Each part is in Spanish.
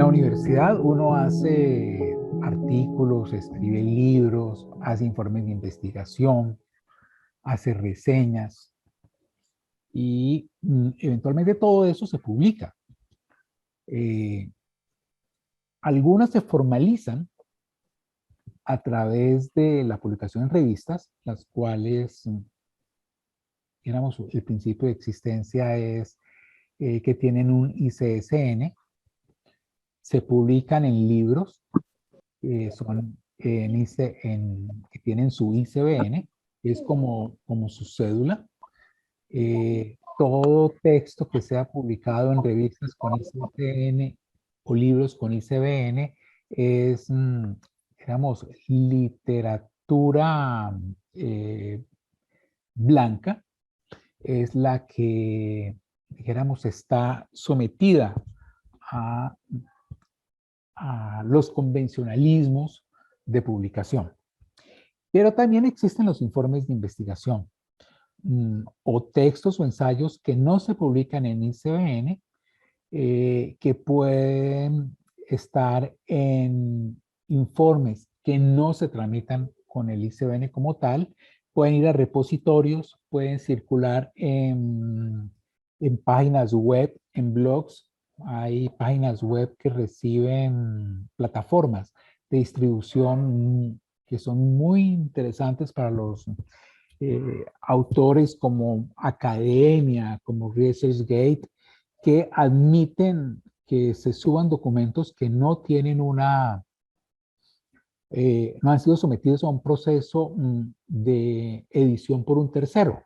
la universidad uno hace artículos, escribe libros, hace informes de investigación, hace reseñas y eventualmente todo eso se publica. Eh, Algunas se formalizan a través de la publicación en revistas, las cuales, digamos, el principio de existencia es que tienen un ICSN, se publican en libros, son que tienen su ICBN, es como su cédula. Todo texto que sea publicado en revistas con ICBN o libros con ICBN es, digamos, literatura blanca, es la que, dijéramos, está sometida a, a los convencionalismos de publicación. Pero también existen los informes de investigación o textos o ensayos que no se publican en ICBN, que pueden estar en informes que no se tramitan con el ICBN como tal, pueden ir a repositorios, pueden circular en páginas web, en blogs. Hay páginas web que reciben plataformas de distribución que son muy interesantes para los autores como Academia, como ResearchGate, que admiten que se suban documentos que no tienen no han sido sometidos a un proceso de edición por un tercero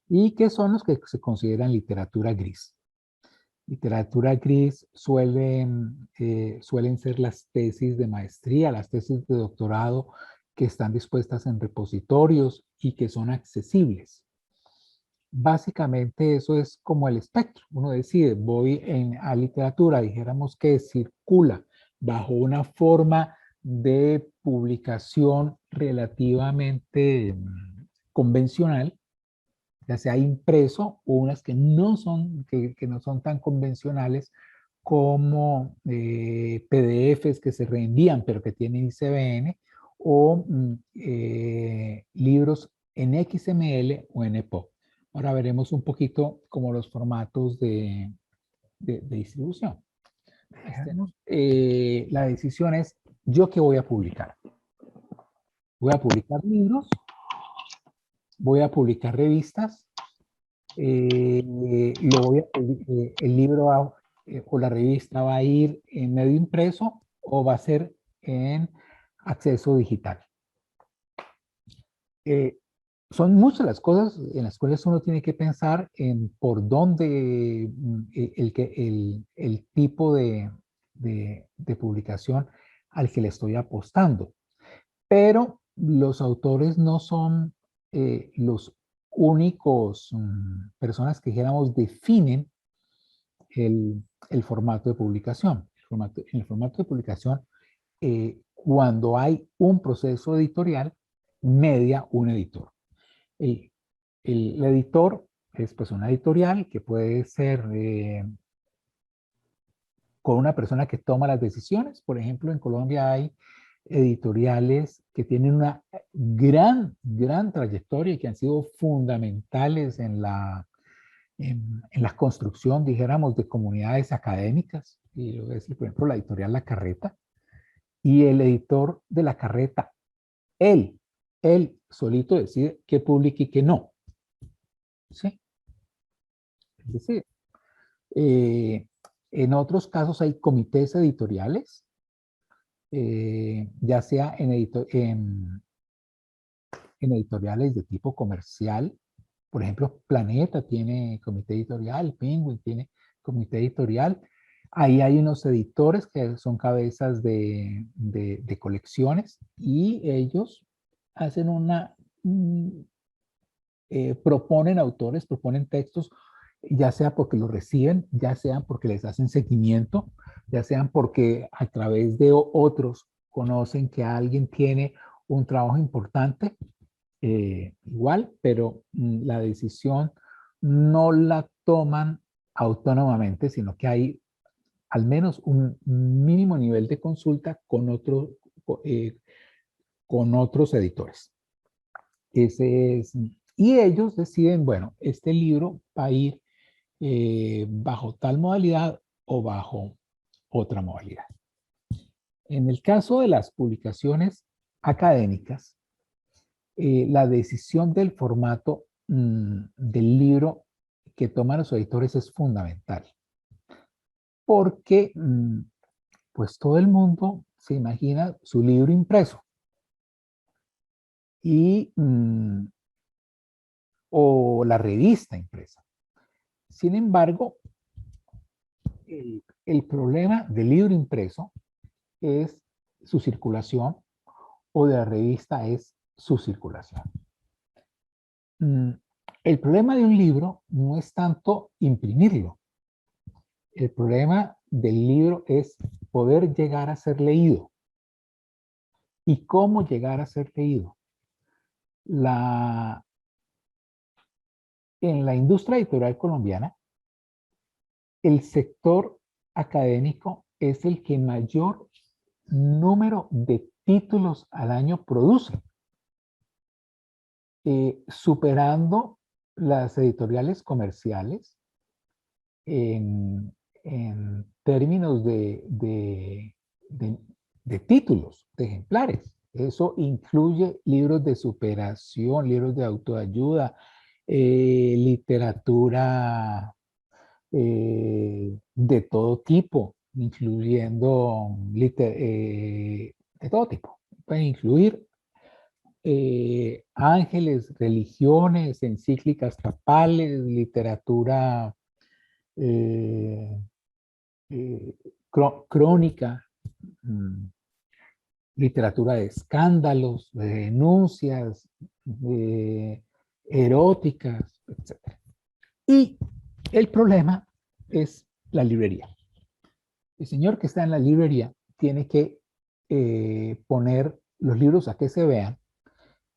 y que son los que se consideran literatura gris. Literatura gris suelen ser las tesis de maestría, las tesis de doctorado que están dispuestas en repositorios y que son accesibles. Básicamente eso es como el espectro. Uno decide, voy a literatura, dijéramos que circula bajo una forma de publicación relativamente convencional, ya sea impreso o unas que no son, que no son tan convencionales como PDFs que se reenvían pero que tienen ICBN o libros en XML o en EPUB. Ahora veremos un poquito como los formatos de distribución. La decisión es, ¿yo qué voy a publicar? Voy a publicar libros, voy a publicar revistas, el libro o la revista va a ir en medio impreso o va a ser en acceso digital. Son muchas las cosas en las cuales uno tiene que pensar en por dónde el tipo de publicación al que le estoy apostando. Pero los autores no son los únicos personas que dijéramos definen el formato de publicación. En el formato de publicación, cuando hay un proceso editorial, media un editor. El, el editor es pues una editorial que puede ser con una persona que toma las decisiones. Por ejemplo, en Colombia hay editoriales que tienen una gran trayectoria y que han sido fundamentales en la construcción, dijéramos, de comunidades académicas. Y lo voy a decir, por ejemplo, la editorial La Carreta. Y el editor de La Carreta, él solito decide qué publica y qué no. ¿Sí? Es decir, en otros casos hay comités editoriales, ya sea en editoriales de tipo comercial. Por ejemplo, Planeta tiene comité editorial, Penguin tiene comité editorial. Ahí hay unos editores que son cabezas de colecciones y ellos hacen proponen autores, proponen textos, ya sea porque los reciben, ya sean porque les hacen seguimiento, ya sean porque a través de otros conocen que alguien tiene un trabajo importante, igual, pero la decisión no la toman autónomamente, sino que al menos un mínimo nivel de consulta con otros editores. Y ellos deciden, bueno, este libro va a ir bajo tal modalidad o bajo otra modalidad. En el caso de las publicaciones académicas, la decisión del formato del libro que toman los editores es fundamental, porque pues todo el mundo se imagina su libro impreso y, o la revista impresa. Sin embargo, el problema del libro impreso es su circulación, o de la revista es su circulación. El problema de un libro no es tanto imprimirlo. El problema del libro es poder llegar a ser leído. ¿Y cómo llegar a ser leído? En la industria editorial colombiana, el sector académico es el que mayor número de títulos al año produce, superando las editoriales comerciales en términos de títulos, de ejemplares. Eso incluye libros de superación, libros de autoayuda, literatura de todo tipo, incluyendo de todo tipo. Pueden incluir ángeles, religiones, encíclicas papales, literatura crónica, literatura de escándalos, de denuncias, eróticas, etc. Y el problema es la librería. El señor que está en la librería tiene que poner los libros a que se vean,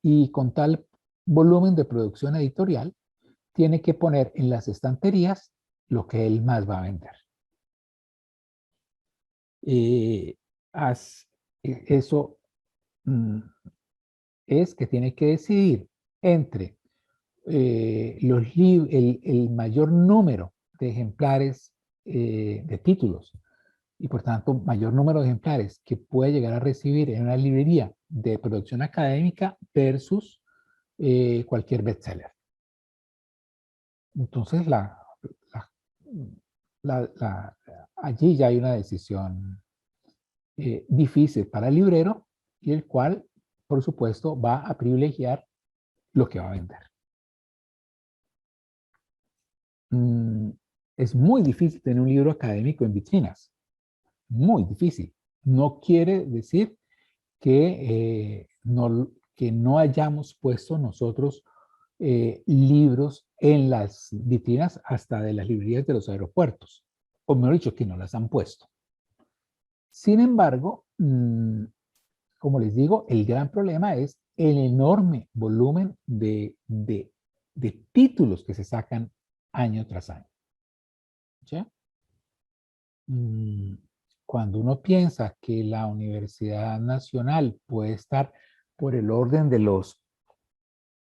y con tal volumen de producción editorial tiene que poner en las estanterías lo que él más va a vender. Eso es que tiene que decidir entre el mayor número de ejemplares de títulos, y por tanto mayor número de ejemplares que puede llegar a recibir en una librería de producción académica versus cualquier bestseller. Entonces allí ya hay una decisión difícil para el librero, y el cual, por supuesto, va a privilegiar lo que va a vender. Es muy difícil tener un libro académico en vitrinas. Muy difícil. No quiere decir que no hayamos puesto nosotros libros en las vitrinas hasta de las librerías de los aeropuertos, o mejor dicho, que no las han puesto. Sin embargo, como les digo, el gran problema es el enorme volumen de títulos que se sacan año tras año. ¿Sí? Cuando uno piensa que la Universidad Nacional puede estar por el orden de los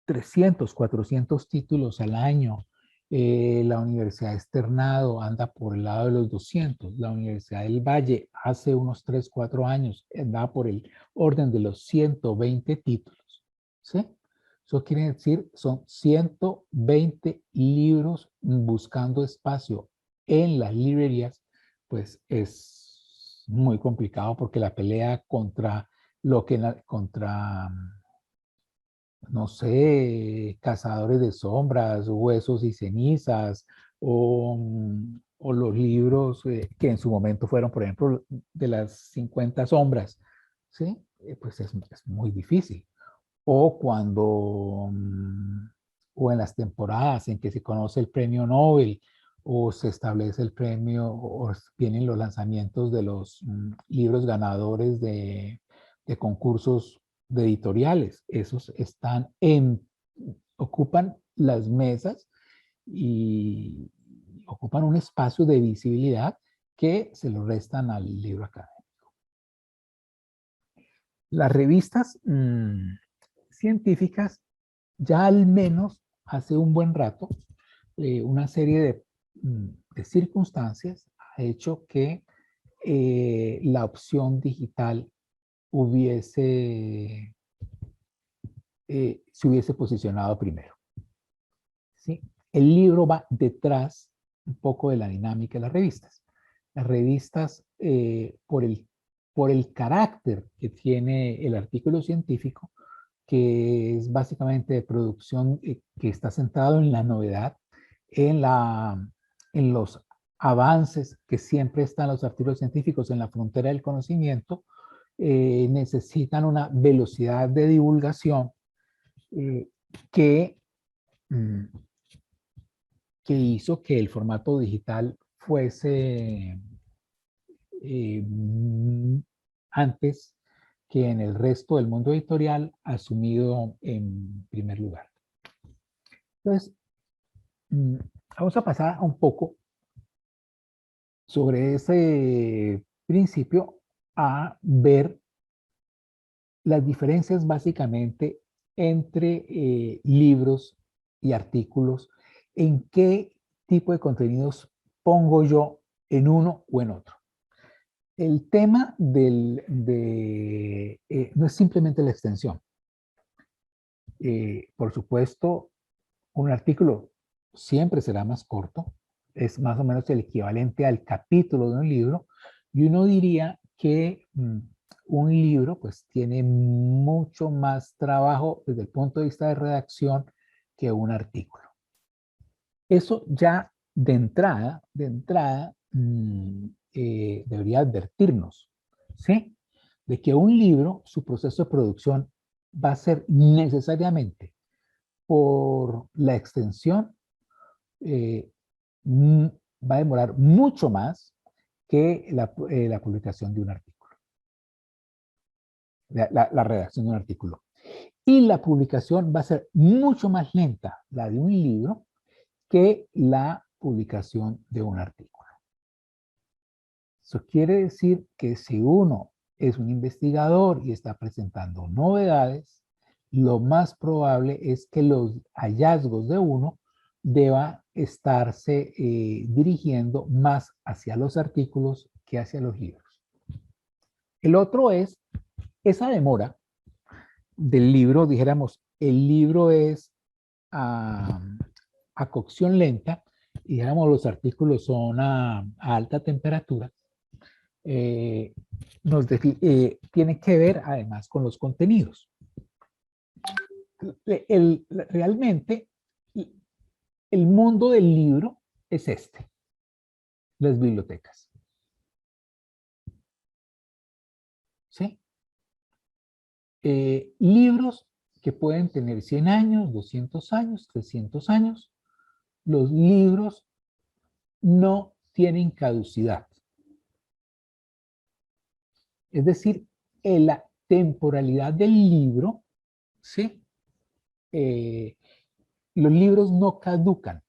300, 400 títulos al año, la Universidad Externado anda por el lado de los 200, la Universidad del Valle hace unos 3, 4 años andaba por el orden de los 120 títulos, ¿sí? Eso quiere decir, son 120 libros buscando espacio en las librerías. Pues es muy complicado, porque la pelea contra no sé, Cazadores de Sombras, Huesos y Cenizas, o los libros que en su momento fueron, por ejemplo, de las 50 sombras, ¿sí? Pues es muy difícil. O o en las temporadas en que se conoce el premio Nobel, o se establece el premio, o vienen los lanzamientos de los libros ganadores de concursos de editoriales. Esos ocupan las mesas y ocupan un espacio de visibilidad que se lo restan al libro académico. Las revistas científicas ya al menos hace un buen rato una serie de circunstancias ha hecho que la opción digital se hubiese posicionado primero. ¿Sí? El libro va detrás un poco de la dinámica de las revistas. Las revistas, por el carácter que tiene el artículo científico, que es básicamente de producción que está centrado en la novedad, en los avances que siempre están los artículos científicos en la frontera del conocimiento, necesitan una velocidad de divulgación que, que hizo que el formato digital fuese antes que en el resto del mundo editorial asumido en primer lugar. Entonces, vamos a pasar un poco sobre ese principio a ver las diferencias básicamente entre libros y artículos, en qué tipo de contenidos pongo yo en uno o en otro. El tema no es simplemente la extensión. Por supuesto, un artículo siempre será más corto, es más o menos el equivalente al capítulo de un libro, y uno diría que un libro pues tiene mucho más trabajo desde el punto de vista de redacción que un artículo. Eso ya de entrada debería advertirnos, ¿sí? De que un libro, su proceso de producción va a ser necesariamente por la extensión, va a demorar mucho más que la publicación de un artículo, la redacción de un artículo. Y la publicación va a ser mucho más lenta, la de un libro, que la publicación de un artículo. Eso quiere decir que si uno es un investigador y está presentando novedades, lo más probable es que los hallazgos de uno deba estarse dirigiendo más hacia los artículos que hacia los libros. El otro es esa demora del libro, dijéramos, el libro es a cocción lenta y digamos los artículos son a alta temperatura. Tiene que ver además con los contenidos. Realmente el mundo del libro es las bibliotecas. ¿Sí? Libros que pueden tener 100 años, 200 años, 300 años, los libros no tienen caducidad. Es decir, en la temporalidad del libro, ¿sí? Los libros no caducan,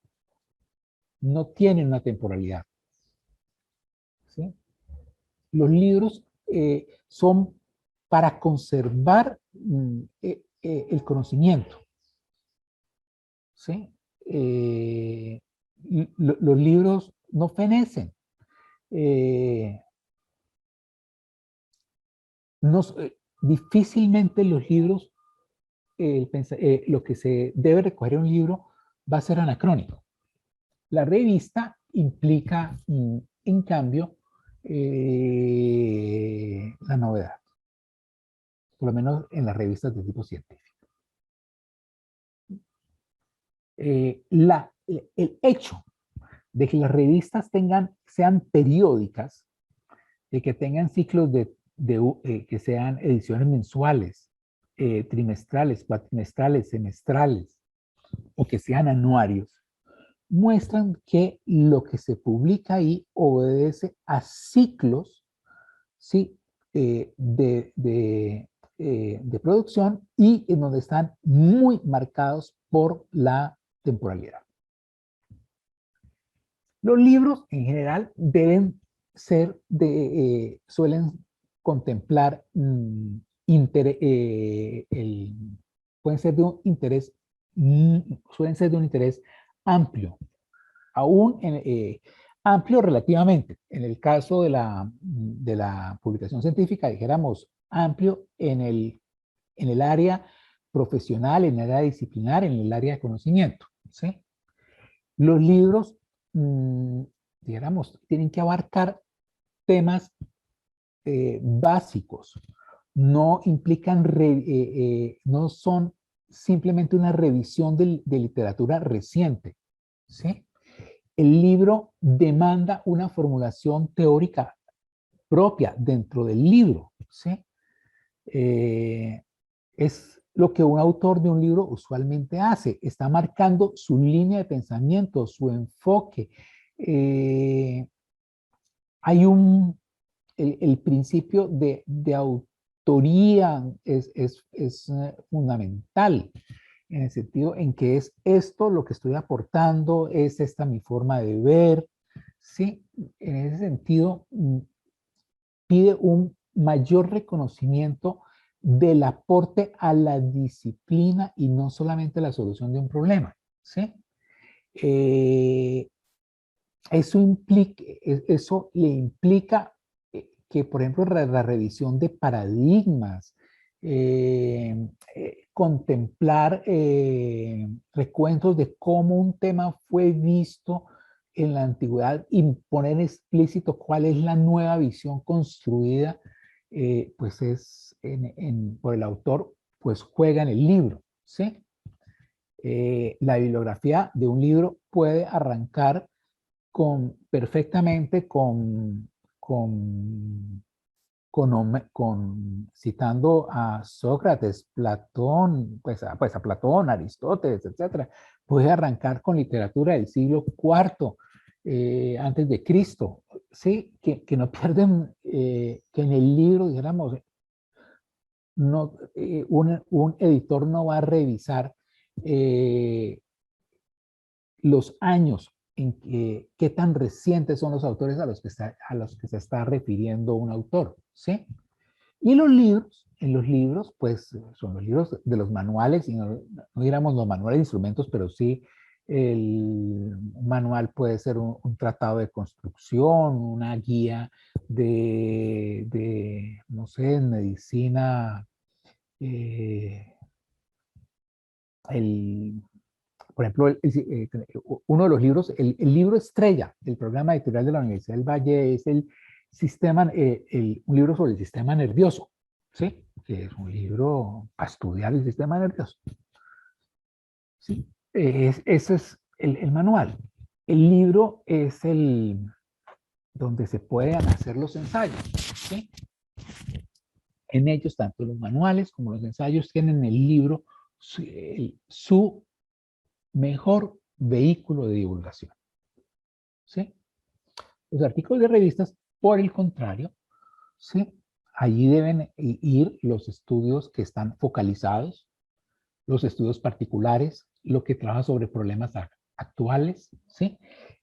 no tienen una temporalidad. ¿Sí? Los libros son para conservar el conocimiento. ¿Sí? Los libros no fenecen. Difícilmente los libros, lo que se debe recoger en un libro va a ser anacrónico. La revista implica, en cambio, la novedad, por lo menos en las revistas de tipo científico. El hecho de que las revistas sean periódicas, de que tengan ciclos que sean ediciones mensuales, trimestrales, cuatrimestrales, semestrales, o que sean anuarios, muestran que lo que se publica ahí obedece a ciclos, ¿sí? de producción y en donde están muy marcados por la temporalidad. Los libros en general deben suelen contemplar, pueden ser de un interés, suelen ser de un interés amplio, aún amplio relativamente. En el caso de la publicación científica, dijéramos amplio en el área profesional, en el área disciplinar, en el área de conocimiento, ¿sí? Los libros, dijéramos, tienen que abarcar temas básicos, no implican, no son simplemente una revisión de literatura reciente, ¿sí? El libro demanda una formulación teórica propia dentro del libro, ¿sí? Es lo que un autor de un libro usualmente hace, está marcando su línea de pensamiento, su enfoque. Hay el principio de autoría es fundamental, en el sentido en que es esto lo que estoy aportando, es esta mi forma de ver, ¿sí? En ese sentido, pide un mayor reconocimiento del aporte a la disciplina y no solamente la solución de un problema, ¿sí? Eh, eso le implica que, por ejemplo, la revisión de paradigmas, contemplar recuentos de cómo un tema fue visto en la antigüedad y poner explícito cuál es la nueva visión construida, pues por el autor, pues juega en el libro, ¿sí? La bibliografía de un libro puede arrancar perfectamente con, citando a Sócrates, Platón, pues a Platón, Aristóteles, etcétera. Puede arrancar con literatura del siglo IV antes de Cristo, ¿sí? Que no pierden, que en el libro, dijéramos, no, un editor no va a revisar los años en qué tan recientes son los autores a los que se está refiriendo un autor, ¿sí? Y los libros, en los libros, pues son los libros de los manuales, y no diríamos los manuales de instrumentos, pero sí el manual puede ser un tratado de construcción, una guía no sé, en medicina, eh, el, por ejemplo, uno de los libros, el libro estrella del programa editorial de la Universidad del Valle es el sistema, un libro sobre el sistema nervioso, ¿sí? Que es un libro para estudiar el sistema nervioso, ¿sí? Ese es el manual. El libro es donde se pueden hacer los ensayos, ¿sí? En ellos, tanto los manuales como los ensayos tienen el libro su mejor vehículo de divulgación, ¿sí? Los artículos de revistas, por el contrario, ¿sí? Allí deben ir los estudios que están focalizados, los estudios particulares, lo que trabaja sobre problemas actuales, ¿sí?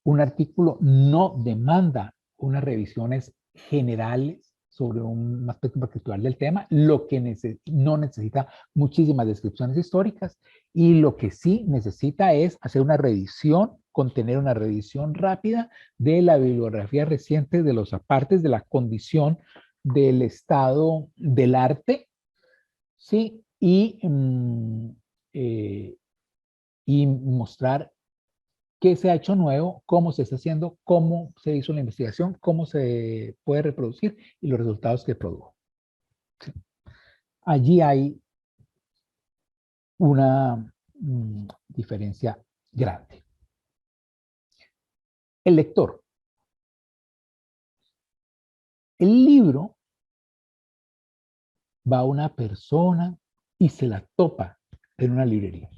Un artículo no demanda unas revisiones generales sobre un aspecto particular del tema, lo que no necesita muchísimas descripciones históricas, y lo que sí necesita es hacer una revisión, contener una revisión rápida de la bibliografía reciente de los apartes de la condición del estado del arte, ¿sí? Y mostrar qué se ha hecho nuevo, cómo se está haciendo, cómo se hizo la investigación, cómo se puede reproducir y los resultados que produjo. ¿Sí? Allí hay una diferencia grande. El lector. El libro va a una persona y se la topa en una librería.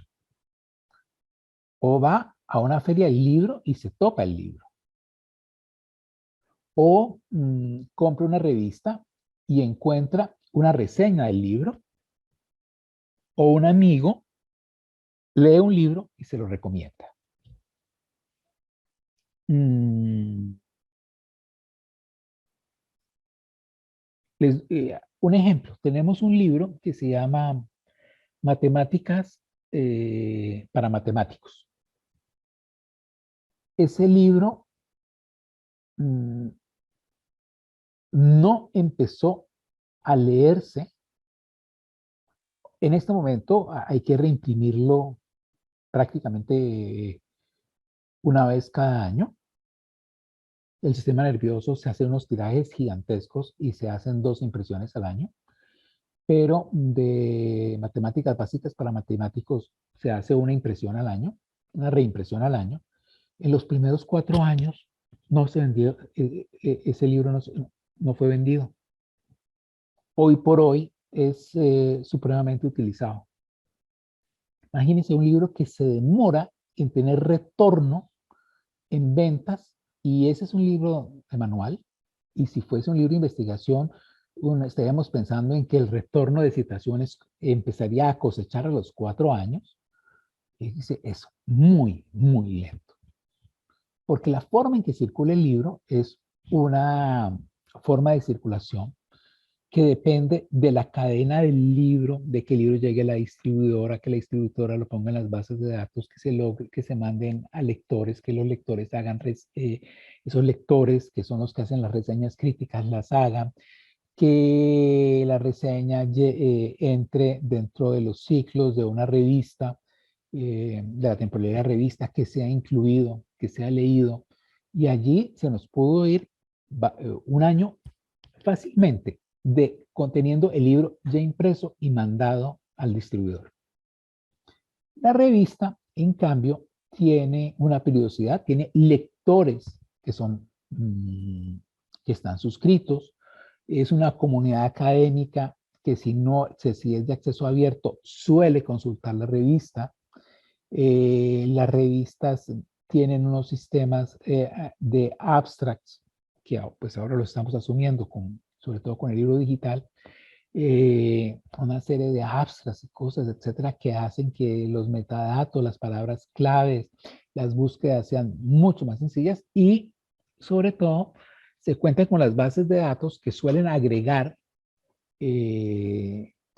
O va a una feria del libro y se topa el libro. O compra una revista y encuentra una reseña del libro. O un amigo lee un libro y se lo recomienda. Un ejemplo, tenemos un libro que se llama Matemáticas para matemáticos. Ese libro mm, no empezó a leerse. En este momento hay que reimprimirlo prácticamente una vez cada año. El sistema nervioso se hace unos tirajes gigantescos y se hacen 2 impresiones al año, pero de matemáticas básicas para matemáticos se hace una impresión al año, una reimpresión al año. En los primeros 4 años no se vendió, ese libro no fue vendido. Hoy por hoy es supremamente utilizado. Imagínense un libro que se demora en tener retorno en ventas, y ese es un libro de manual, y si fuese un libro de investigación, estaríamos pensando en que el retorno de citaciones empezaría a cosechar a los 4 años. Y dice, es muy, muy lento. Porque la forma en que circula el libro es una forma de circulación que depende de la cadena del libro, de que el libro llegue a la distribuidora, que la distribuidora lo ponga en las bases de datos, que se logre, que se manden a lectores, que los lectores hagan, esos lectores que son los que hacen las reseñas críticas, las hagan, que la reseña entre dentro de los ciclos de una revista, de la temporalidad de la revista, que sea incluido, que sea leído, y allí se nos pudo ir un año fácilmente conteniendo el libro ya impreso y mandado al distribuidor. La revista, en cambio, tiene una periodicidad, tiene lectores que son que están suscritos, es una comunidad académica que si es de acceso abierto suele consultar la revista. Las revistas tienen unos sistemas de abstracts que pues ahora lo estamos asumiendo sobre todo con el libro digital, una serie de abstracts y cosas, etcétera, que hacen que los metadatos, las palabras claves, las búsquedas sean mucho más sencillas, y sobre todo se cuentan con las bases de datos que suelen agregar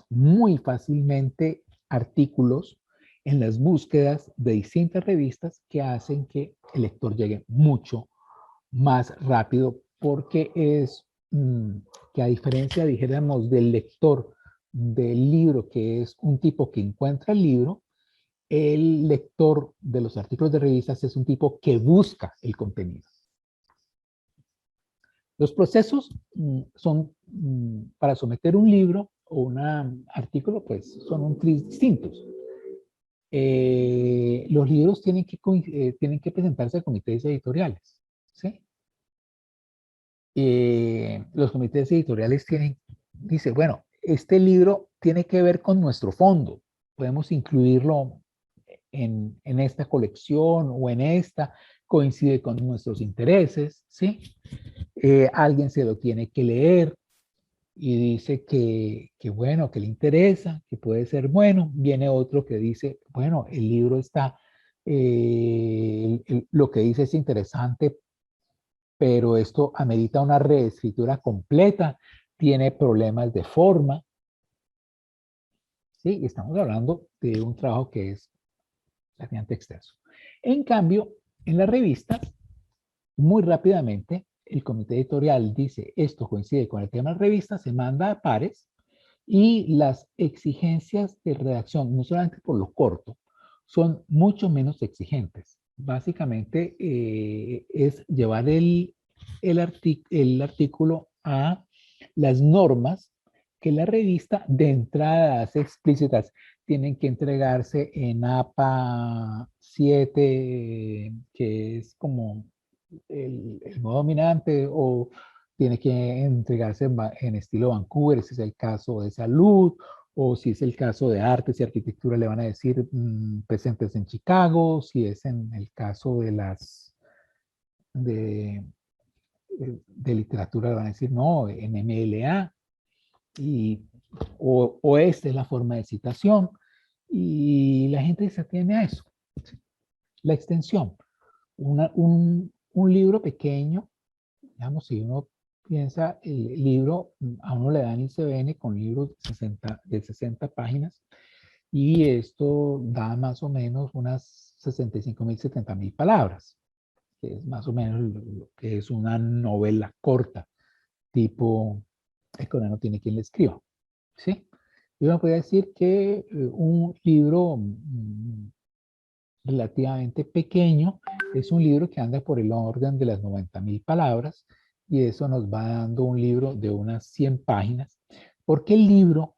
muy fácilmente artículos en las búsquedas de distintas revistas que hacen que el lector llegue mucho más rápido, porque es que, a diferencia, dijéramos, del lector del libro, que es un tipo que encuentra el libro, el lector de los artículos de revistas es un tipo que busca el contenido. Los procesos son, para someter un libro o un artículo, pues son distintos. Los libros tienen que presentarse a comités editoriales, ¿sí? Los comités editoriales dice, bueno, este libro tiene que ver con nuestro fondo, podemos incluirlo en esta colección o en esta, coincide con nuestros intereses, ¿sí? Alguien se lo tiene que leer y dice que bueno, que le interesa, que puede ser bueno. Viene otro que dice, bueno, el libro está, lo que dice es interesante, pero esto amerita una reescritura completa, tiene problemas de forma. Sí, estamos hablando de un trabajo que es bastante extenso. En cambio, en las revistas, muy rápidamente, el comité editorial dice, esto coincide con el tema de la revista, se manda a pares, y las exigencias de redacción, no solamente por lo corto, son mucho menos exigentes. Básicamente es llevar el artículo a las normas que la revista de entrada hace explícitas. Tienen que entregarse en APA 7, que es como el modo dominante, o tiene que entregarse en estilo Vancouver, si es el caso de salud, o si es el caso de artes y arquitectura, le van a decir presentes en Chicago. Si es en el caso de de literatura, le van a decir no, en MLA, o esta es la forma de citación, y la gente se atiene a eso. La extensión, un libro pequeño, digamos, si uno Piensa, el libro, a uno le dan ISBN con libros de 60 páginas y esto da más o menos unas 65.000, 70.000 palabras, que es más o menos lo que es una novela corta, tipo El coreano tiene quien le escriba, ¿sí? Y uno puede decir que un libro relativamente pequeño es un libro que anda por el orden de las 90.000 palabras y eso nos va dando un libro de unas 100 páginas, porque el libro,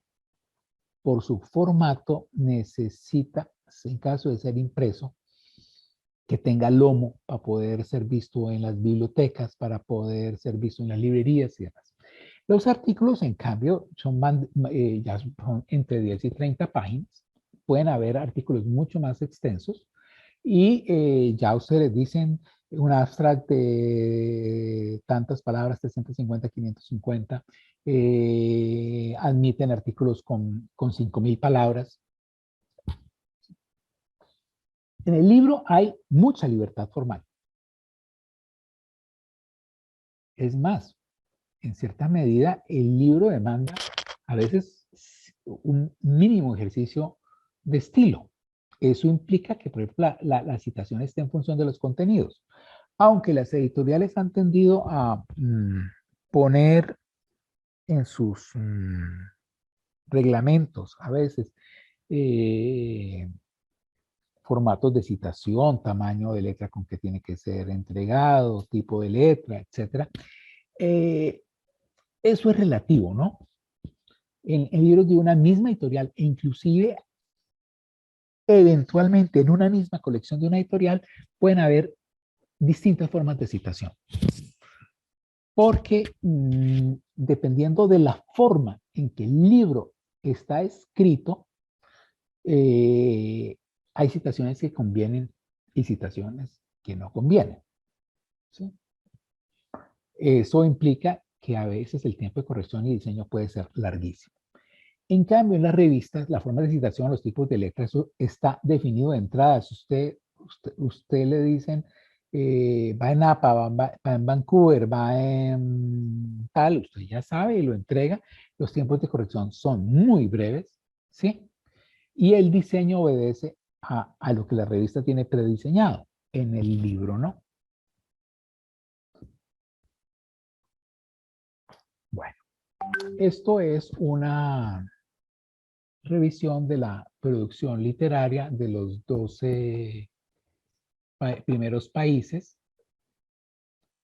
por su formato, necesita, en caso de ser impreso, que tenga lomo para poder ser visto en las bibliotecas, para poder ser visto en las librerías y demás. Los artículos, en cambio, ya son entre 10 y 30 páginas. Pueden haber artículos mucho más extensos y ya ustedes dicen un abstract de tantas palabras, 350, 550, admiten artículos con 5.000 palabras. En el libro hay mucha libertad formal. Es más, en cierta medida, el libro demanda a veces un mínimo ejercicio de estilo. Eso implica que, por ejemplo, la citación esté en función de los contenidos. Aunque las editoriales han tendido a poner en sus reglamentos a veces formatos de citación, tamaño de letra con que tiene que ser entregado, tipo de letra, etc. Eso es relativo, ¿no? En libros de una misma editorial e inclusive eventualmente en una misma colección de una editorial pueden haber distintas formas de citación. Porque dependiendo de la forma en que el libro está escrito, hay citaciones que convienen y citaciones que no convienen, ¿sí? Eso implica que a veces el tiempo de corrección y diseño puede ser larguísimo. En cambio, en las revistas, la forma de citación, los tipos de letras, eso está definido de entrada. Si usted le dicen, va en Napa, va en Vancouver, va en tal, usted ya sabe y lo entrega. Los tiempos de corrección son muy breves, ¿sí? Y el diseño obedece a lo que la revista tiene prediseñado. En el libro, ¿no? Bueno, esto es una revisión de la producción literaria de los 12 primeros países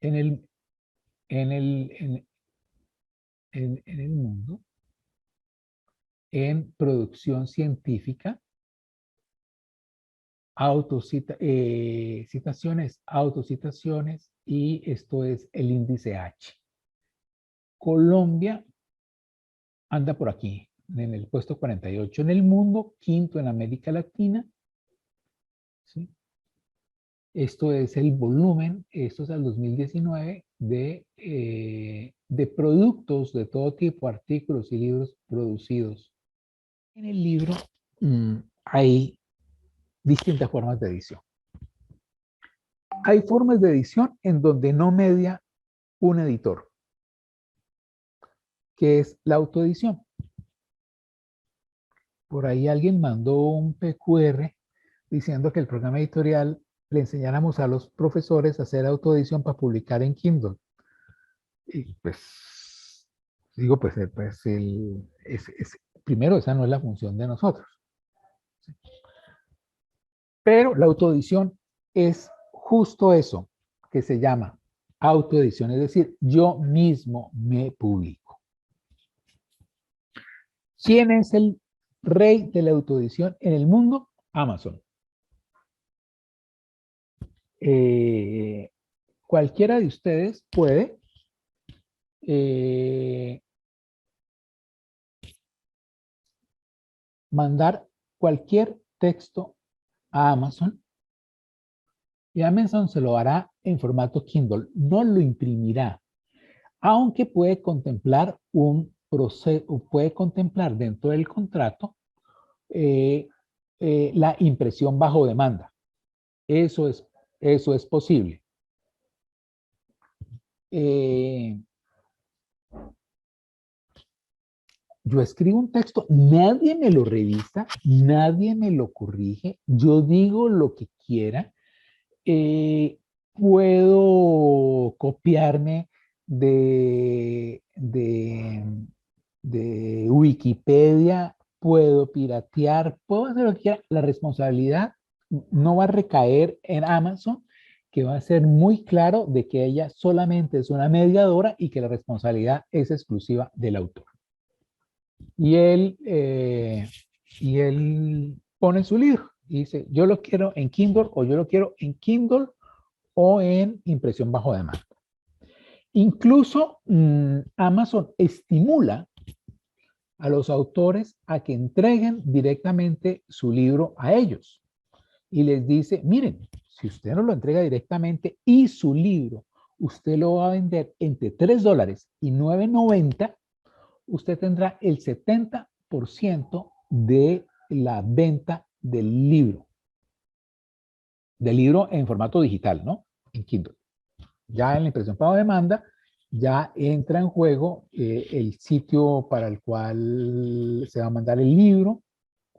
en el, en el, en el mundo en producción científica, citaciones, autocitaciones, y esto es el índice H. Colombia anda por aquí, en el puesto 48 en el mundo, quinto en América Latina, ¿sí? Esto es el volumen, esto es al 2019, de productos de todo tipo, artículos y libros producidos. En el libro hay distintas formas de edición. Hay formas de edición en donde no media un editor, que es la autoedición. Por ahí alguien mandó un PQR diciendo que el programa editorial le enseñáramos a los profesores a hacer autoedición para publicar en Kindle. Y pues, digo, primero, esa no es la función de nosotros. Pero la autoedición es justo eso, que se llama autoedición, es decir, yo mismo me publico. ¿Quién es el rey de la autoedición en el mundo? Amazon. Cualquiera de ustedes puede mandar cualquier texto a Amazon y Amazon se lo hará en formato Kindle, no lo imprimirá, aunque puede contemplar un proceso, puede contemplar dentro del contrato la impresión bajo demanda. Eso es posible. Yo escribo un texto, nadie me lo revisa, nadie me lo corrige, yo digo lo que quiera, puedo copiarme de Wikipedia, puedo piratear, puedo hacer lo que quiera. La responsabilidad no va a recaer en Amazon, que va a ser muy claro de que ella solamente es una mediadora y que la responsabilidad es exclusiva del autor. Y él pone su libro y dice, yo lo quiero en Kindle o yo lo quiero en Kindle o en impresión bajo demanda. Incluso Amazon estimula a los autores a que entreguen directamente su libro a ellos y les dice, miren, si usted no lo entrega directamente y su libro usted lo va a vender entre $3 y $9.90, usted tendrá el 70% de la venta del libro en formato digital, ¿no? En Kindle. Ya en la impresión bajo demanda, ya entra en juego el sitio para el cual se va a mandar el libro.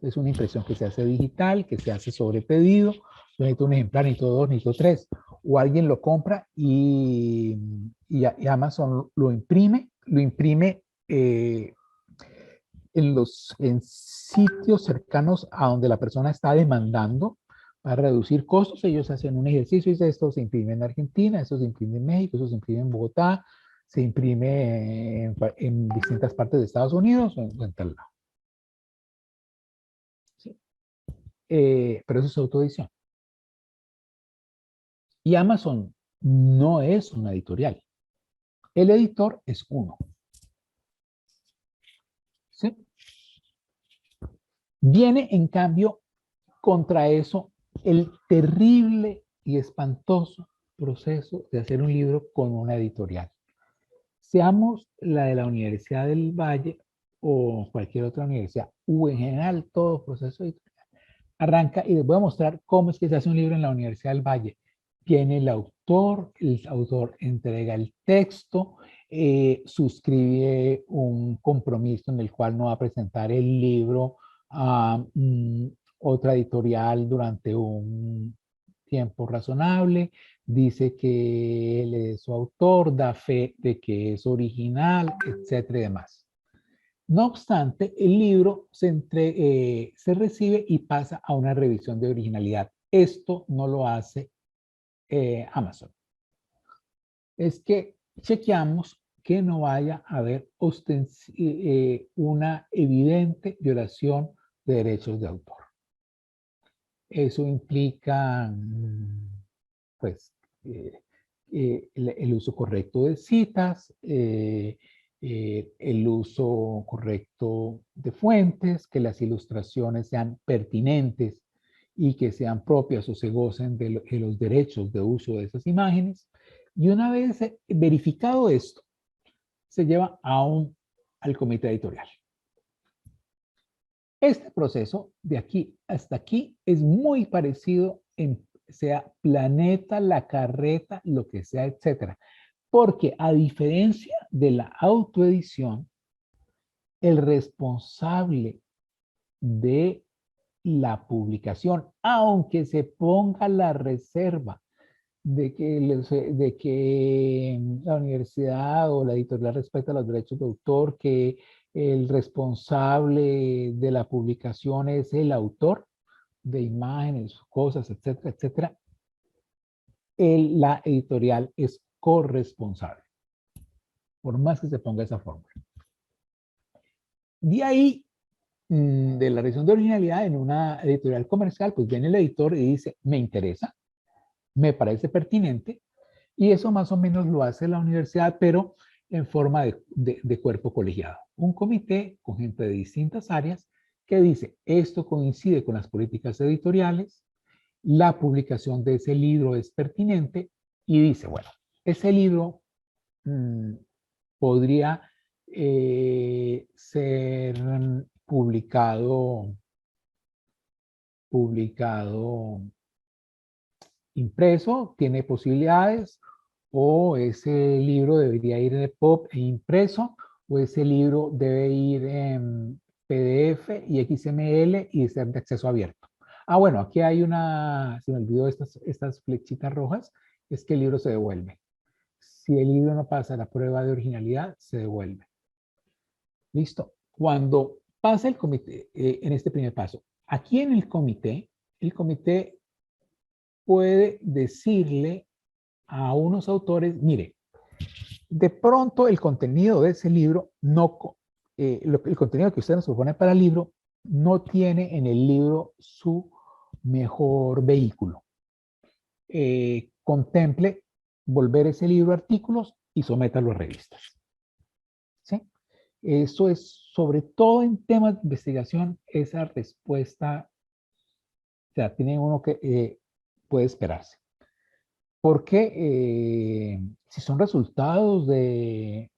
Es una impresión que se hace digital, que se hace sobre pedido. Yo necesito un ejemplar, necesito dos, necesito tres. O alguien lo compra y Amazon lo imprime en sitios cercanos a donde la persona está demandando para reducir costos. Ellos hacen un ejercicio y dicen, esto se imprime en Argentina, esto se imprime en México, esto se imprime en Bogotá, se imprime en distintas partes de Estados Unidos o en tal lado. ¿Sí? Pero eso es autoedición. Y Amazon no es una editorial. El editor es uno. ¿Sí? Viene, en cambio, contra eso el terrible y espantoso proceso de hacer un libro con una editorial. Seamos la de la Universidad del Valle o cualquier otra universidad, o en general todo proceso editorial, arranca y les voy a mostrar cómo es que se hace un libro en la Universidad del Valle. Tiene el autor entrega el texto, suscribe un compromiso en el cual no va a presentar el libro a otra editorial durante un tiempo razonable, dice que él es su autor, da fe de que es original, etcétera y demás. No obstante, el libro se recibe y pasa a una revisión de originalidad. Esto no lo hace Amazon. Es que chequeamos que no vaya a haber una evidente violación de derechos de autor. Eso implica, pues, el uso correcto de citas, el uso correcto de fuentes, que las ilustraciones sean pertinentes y que sean propias o se gocen de los derechos de uso de esas imágenes. Y una vez verificado esto, se lleva al comité editorial. Este proceso de aquí hasta aquí es muy parecido sea Planeta, La Carreta, lo que sea, etcétera. Porque a diferencia de la autoedición, el responsable de la publicación, aunque se ponga la reserva de que la universidad o la editorial respeta los derechos de autor, que el responsable de la publicación es el autor de imágenes, cosas, etcétera, etcétera, la editorial es corresponsable, por más que se ponga esa fórmula. De ahí, de la revisión de originalidad en una editorial comercial, pues viene el editor y dice, me interesa, me parece pertinente, y eso más o menos lo hace la universidad, pero en forma de cuerpo colegiado. Un comité con gente de distintas áreas que dice, esto coincide con las políticas editoriales, la publicación de ese libro es pertinente, y dice, bueno, ese libro podría ser publicado impreso, tiene posibilidades, o ese libro debería ir de pop e impreso, o ese libro debe ir en PDF y XML y ser de acceso abierto. Ah, bueno, aquí hay una, se me olvidó estas flechitas rojas, es que el libro se devuelve. Si el libro no pasa la prueba de originalidad, se devuelve. ¿Listo? Cuando pasa el comité, en este primer paso, aquí en el comité puede decirle a unos autores, mire, de pronto el contenido de ese libro, el contenido que usted nos propone para el libro, no tiene en el libro su mejor vehículo. Contemple volver ese libro a artículos y sométalo a revistas. ¿Sí? Eso es, sobre todo en temas de investigación, esa respuesta, o sea, tiene uno que puede esperarse. Porque si son resultados de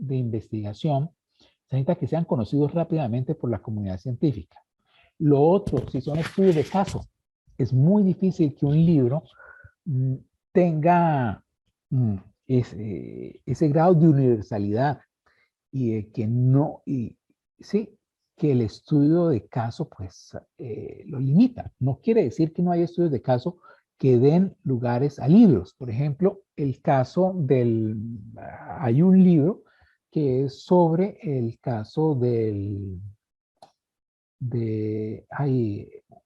investigación, se necesita que sean conocidos rápidamente por la comunidad científica. Lo otro, si son estudios de caso, es muy difícil que un libro tenga ese grado de universalidad y de que no, y sí, que el estudio de caso pues lo limita. No quiere decir que no hay estudios de caso que den lugares a libros. Por ejemplo, el caso hay un libro que es sobre el caso de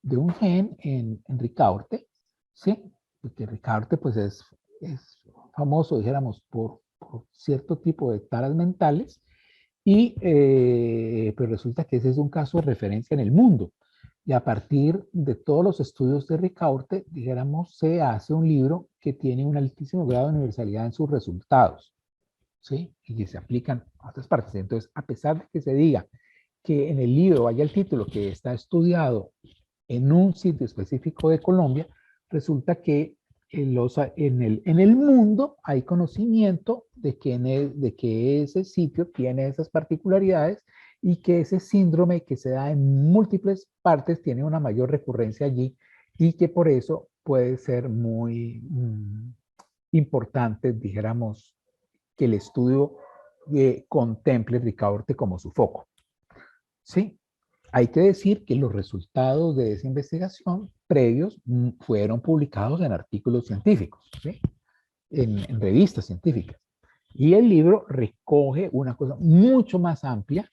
un gen en Ricaurte, ¿sí? Porque Ricaurte pues es famoso, dijéramos, por cierto tipo de taras mentales, y pues resulta que ese es un caso de referencia en el mundo. Y a partir de todos los estudios de Ricaurte, dijéramos, se hace un libro que tiene un altísimo grado de universalidad en sus resultados, ¿sí? Y que se aplican a otras partes. Entonces, a pesar de que se diga que en el libro vaya el título que está estudiado en un sitio específico de Colombia, resulta que en el mundo hay conocimiento de que ese sitio tiene esas particularidades y que ese síndrome que se da en múltiples partes tiene una mayor recurrencia allí y que por eso puede ser muy importante, dijéramos, que el estudio contemple Ricaurte como su foco. ¿Sí? Hay que decir que los resultados de esa investigación previos fueron publicados en artículos científicos, ¿sí? En revistas científicas. Y el libro recoge una cosa mucho más amplia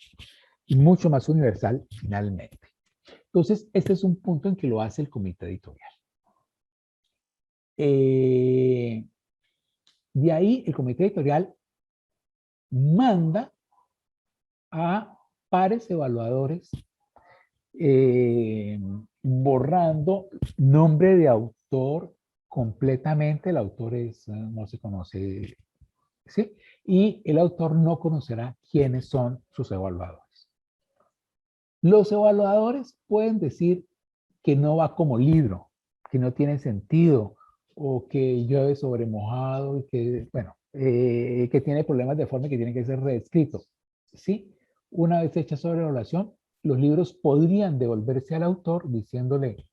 y mucho más universal finalmente. Entonces, este es un punto en que lo hace el comité editorial. De ahí, el comité editorial manda a pares evaluadores borrando nombre de autor completamente. El autor no se conoce, ¿sí? Y el autor no conocerá quiénes son sus evaluadores. Los evaluadores pueden decir que no va como libro, que no tiene sentido, o que llueve sobre mojado y que, bueno, que tiene problemas de forma y que tiene que ser reescrito. ¿Sí? Una vez hecha sobre evaluación, los libros podrían devolverse al autor diciéndole,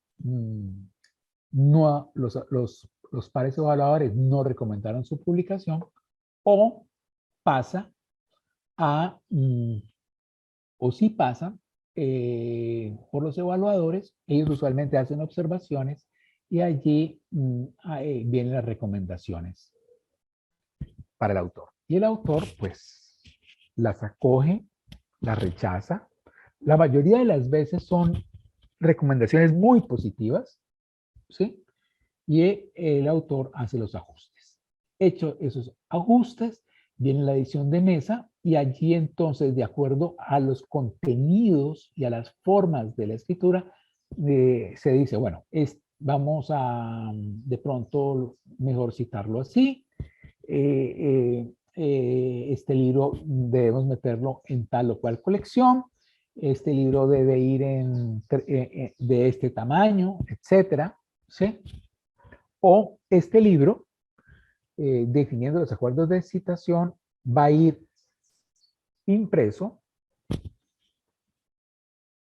no, los pares evaluadores no recomendaron su publicación, o pasa a, o si pasa por los evaluadores, ellos usualmente hacen observaciones y allí vienen las recomendaciones para el autor. Y el autor, pues, las acoge, las rechaza. La mayoría de las veces son recomendaciones muy positivas, ¿sí? Y el autor hace los ajustes. Hecho esos ajustes, viene la edición de mesa y allí entonces, de acuerdo a los contenidos y a las formas de la escritura, se dice, bueno, vamos a de pronto mejor citarlo así, este libro debemos meterlo en tal o cual colección, este libro debe ir de este tamaño, etcétera, ¿sí? O este libro, definiendo los acuerdos de citación, va a ir impreso.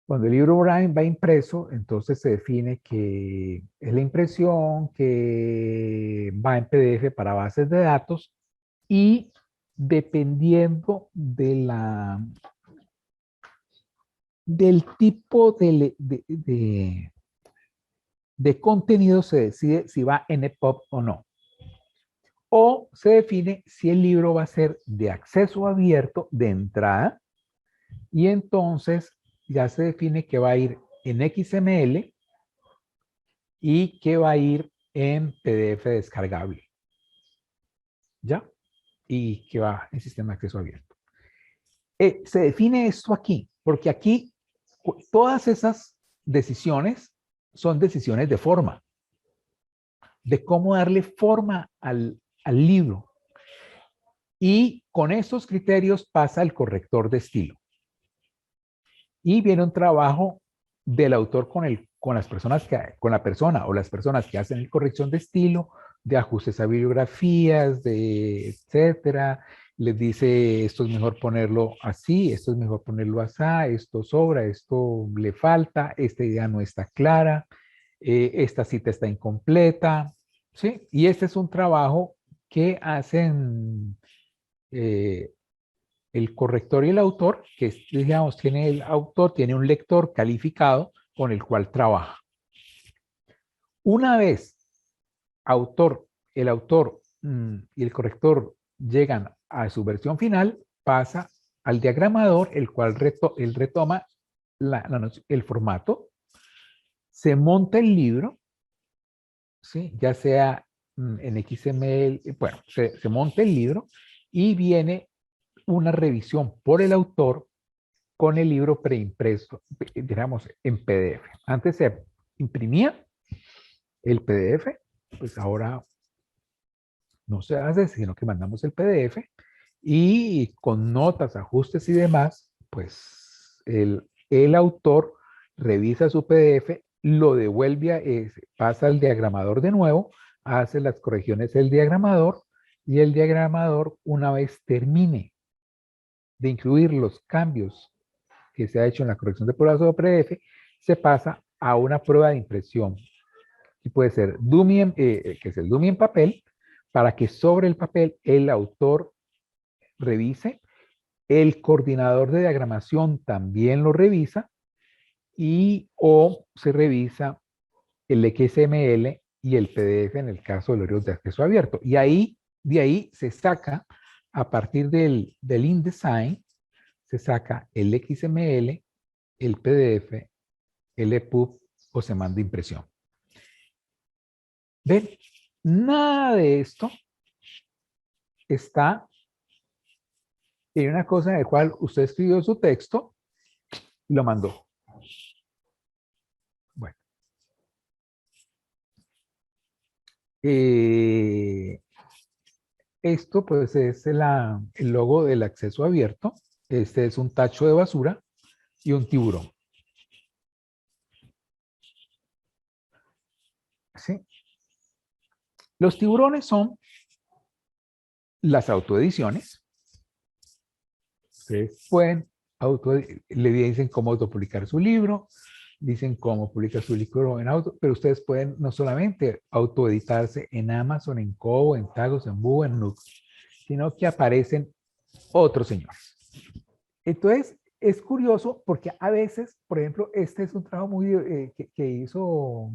Cuando el libro Braille va impreso, entonces se define que es la impresión, que va en PDF para bases de datos y dependiendo del tipo de contenido se decide si va en EPUB o no. O se define si el libro va a ser de acceso abierto de entrada y entonces ya se define que va a ir en XML y que va a ir en PDF descargable. ¿Ya? Y que va en sistema de acceso abierto. Se define esto aquí, porque aquí todas esas decisiones son decisiones de forma, de cómo darle forma al libro. Y con estos criterios pasa el corrector de estilo. Y viene un trabajo del autor con las personas con la persona o las personas que hacen la corrección de estilo, de ajustes a bibliografías, de etcétera. Les dice, esto es mejor ponerlo así, esto es mejor ponerlo así, esto sobra, esto le falta, esta idea no está clara, esta cita está incompleta, ¿sí? Y este es un trabajo que hacen el corrector y el autor, que digamos, tiene el autor, tiene un lector calificado con el cual trabaja. Una vez el autor y el corrector llegan a su versión final, pasa al diagramador, el cual retoma el formato, se monta el libro, ¿sí? Ya sea en XML, bueno, se monta el libro y viene una revisión por el autor con el libro preimpreso, digamos, en PDF. Antes se imprimía el PDF, pues ahora no se hace, sino que mandamos el PDF y con notas, ajustes y demás, pues el autor revisa su PDF, lo devuelve, pasa al diagramador de nuevo, hace las correcciones del diagramador y el diagramador, una vez termine de incluir los cambios que se ha hecho en la corrección de pruebas o PDF, se pasa a una prueba de impresión. Y puede ser dummy que es el dummy en papel, para que sobre el papel el autor revise, el coordinador de diagramación también lo revisa, o se revisa el XML y el PDF en el caso de los libros de acceso abierto. Y de ahí se saca, a partir del InDesign, se saca el XML, el PDF, el EPUB o se manda impresión. ¿Ven? Nada de esto está en una cosa en la cual usted escribió su texto y lo mandó. Bueno. Esto pues es el logo del acceso abierto. Este es un tacho de basura y un tiburón. ¿Sí? Los tiburones son las autoediciones. Ustedes pueden le dicen cómo autopublicar su libro, dicen cómo publicar su libro en auto, pero ustedes pueden no solamente autoeditarse en Amazon, en Kobo, en Tagos, en Boo, en Nook, sino que aparecen otros señores. Entonces, es curioso porque a veces, por ejemplo, este es un trabajo muy que hizo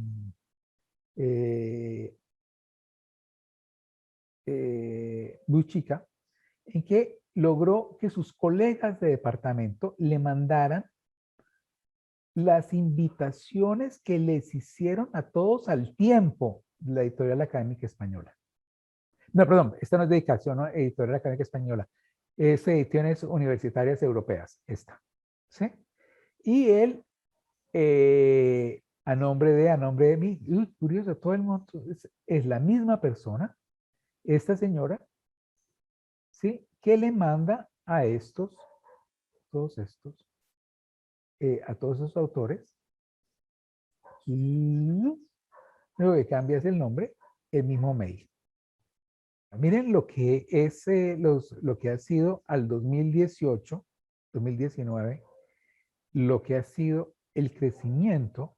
Buchica, en que logró que sus colegas de departamento le mandaran las invitaciones que les hicieron a todos al tiempo la Editorial Académica Española. No, perdón, esta no es dedicación, ¿no? Editorial Académica Española. Es Ediciones Universitarias Europeas, esta. ¿Sí? Y él, a nombre de mí, curioso, todo el mundo es la misma persona, esta señora, ¿sí? Que le manda a todos estos, a todos esos autores, y lo que cambia es el nombre, el mismo mail. Miren lo que es lo que ha sido al 2018, 2019, lo que ha sido el crecimiento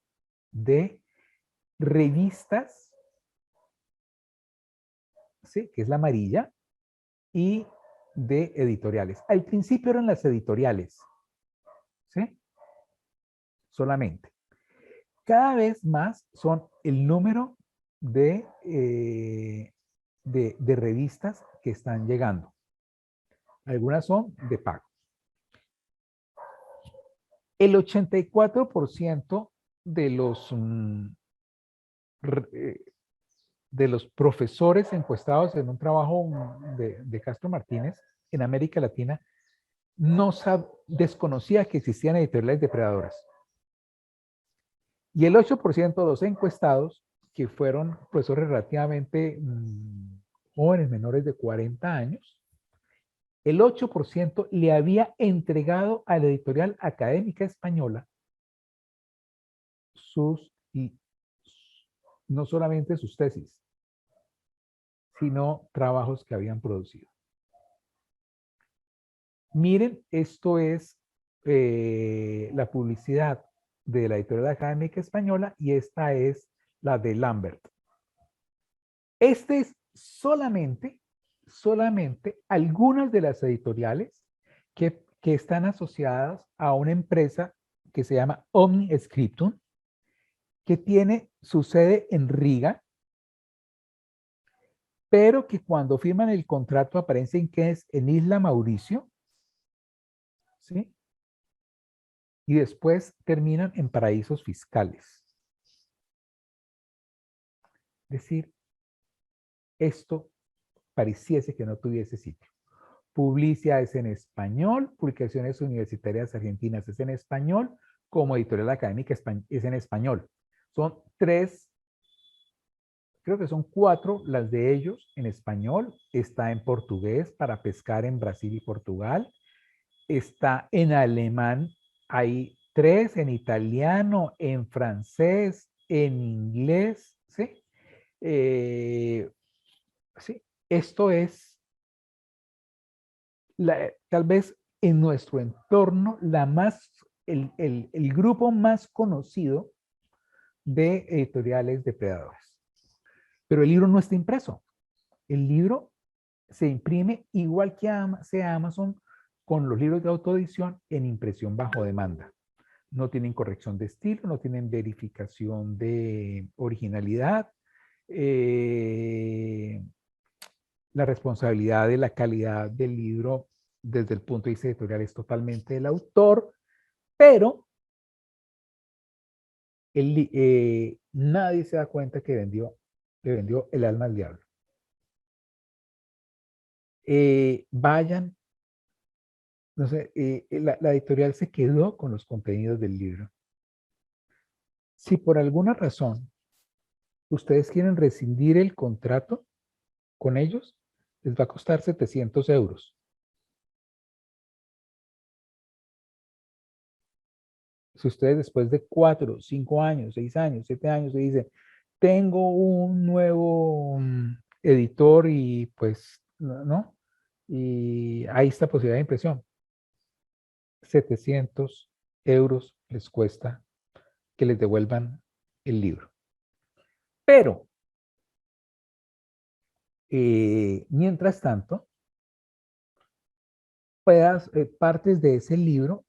de revistas, ¿sí? Que es la amarilla, y de editoriales. Al principio eran las editoriales, ¿sí? Solamente. Cada vez más son el número de revistas que están llegando. Algunas son de pago. El 84% de de los profesores encuestados en un trabajo de Castro Martínez en América Latina desconocía que existían editoriales depredadoras. Y el 8% de los encuestados, que fueron profesores relativamente jóvenes, menores de 40 años, el 8% le había entregado a la editorial académica española no solamente sus tesis, sino trabajos que habían producido. Miren, esto es la publicidad de la editorial académica española y esta es la de Lambert. Este es solamente algunas de las editoriales que están asociadas a una empresa que se llama Omni Scriptum, que tiene su sede en Riga, pero que cuando firman el contrato aparecen que es en Isla Mauricio, ¿sí? Y después terminan en paraísos fiscales. Es decir, esto pareciese que no tuviese sitio. Publicia es en español, Publicaciones Universitarias Argentinas es en español, como Editorial Académica es en español. Son 3, creo que son 4 las de ellos en español. Está en portugués para pescar en Brasil y Portugal. Está en alemán, hay 3, en italiano, en francés, en inglés, ¿sí? Sí, esto es tal vez en nuestro entorno el grupo más conocido de editoriales depredadores. Pero el libro no está impreso. El libro se imprime igual que sea Amazon con los libros de autoedición en impresión bajo demanda. No tienen corrección de estilo, no tienen verificación de originalidad. La responsabilidad de la calidad del libro desde el punto de vista editorial es totalmente del autor, pero nadie se da cuenta que le vendió el alma al diablo. Vayan, no sé, la editorial se quedó con los contenidos del libro. Si por alguna razón ustedes quieren rescindir el contrato con ellos, les va a costar 700 euros. Si ustedes después de 4, 5 años, 6 años, 7 años se dicen, tengo un nuevo editor y pues, ¿no? Y ahí está posibilidad de impresión. 700 euros les cuesta que les devuelvan el libro. Pero, mientras tanto, partes de ese libro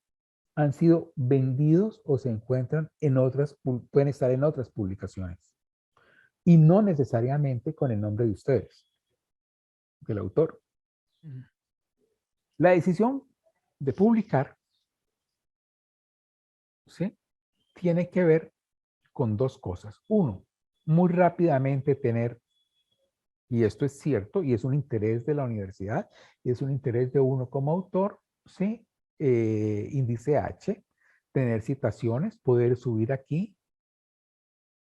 han sido vendidos o se encuentran en otras, pueden estar en otras publicaciones. Y no necesariamente con el nombre de ustedes, del autor. La decisión de publicar, ¿sí?, tiene que ver con 2 cosas. Uno, muy rápidamente tener, y esto es cierto, y es un interés de la universidad, y es un interés de uno como autor, ¿sí?, índice H, tener citaciones, poder subir aquí.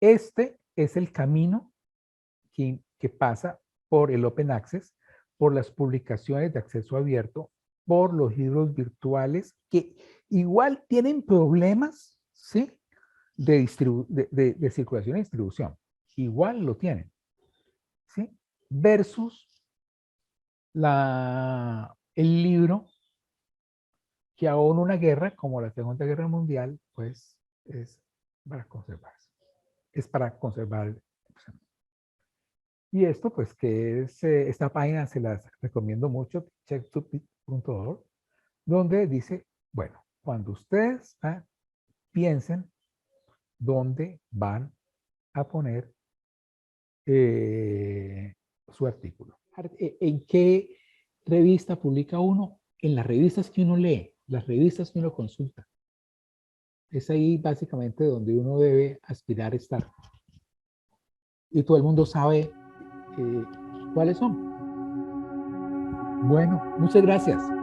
Este es el camino que pasa por el Open Access, por las publicaciones de acceso abierto, por los libros virtuales que igual tienen problemas, ¿sí?, de circulación y distribución. Igual lo tienen, ¿sí? Versus el libro que aún una guerra como la Segunda Guerra Mundial, pues es para conservarse. Es para conservar. Y esto, pues, que es, esta página se las recomiendo mucho, checktopic.org, donde dice, bueno, cuando ustedes piensen dónde van a poner su artículo. ¿En qué revista publica uno? En las revistas que uno lee, las revistas que uno consulta. Es ahí básicamente donde uno debe aspirar a estar. Y todo el mundo sabe cuáles son. Bueno, muchas gracias.